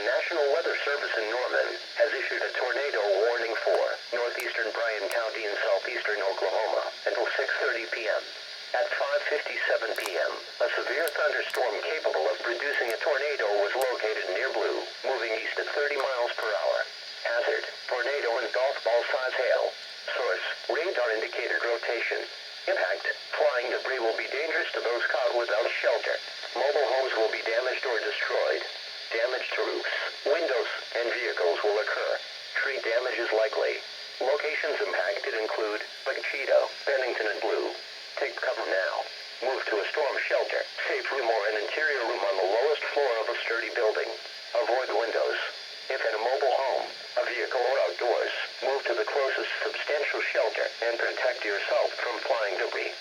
National Weather Service in Norman has issued a tornado warning for northeastern Bryan County and southeastern Oklahoma until 6:30 p.m. At 5:57 p.m., a severe thunderstorm capable of producing a tornado was located near Blue, moving east at 30 miles per hour. Hazard: tornado and golf ball size hail. Source: radar indicated rotation. Impact: flying debris will be dangerous to those caught without shelter. Mobile homes will be damaged or destroyed. Damage to roofs, windows, and vehicles will occur. Tree damage is likely. Locations impacted include Pachito, Bennington, and Blue. Take cover now. Move to a storm shelter, safe room, or an interior room on the lowest floor of a sturdy building. Avoid windows. If in a mobile home, a vehicle, or outdoors, move to the closest substantial shelter and protect yourself from flying debris.